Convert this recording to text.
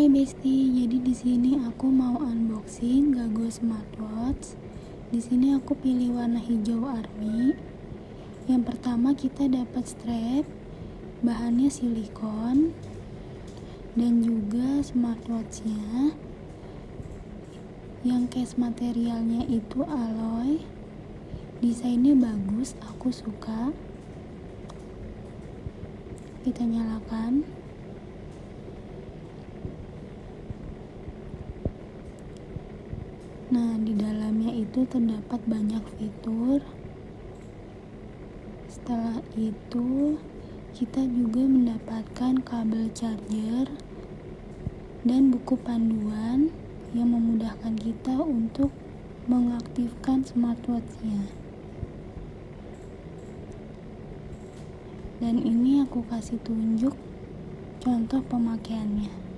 Hai Besti, jadi di sini aku mau unboxing Gago Smartwatch. Di sini aku pilih warna hijau army. Yang pertama kita dapat strap, bahannya silikon, dan juga smartwatchnya. Yang case materialnya itu alloy. Desainnya bagus, aku suka. Kita nyalakan. Nah, di dalamnya itu terdapat banyak fitur. Setelah itu, kita juga mendapatkan kabel charger dan buku panduan yang memudahkan kita untuk mengaktifkan smartwatch-nya. Dan ini aku kasih tunjuk contoh pemakaiannya.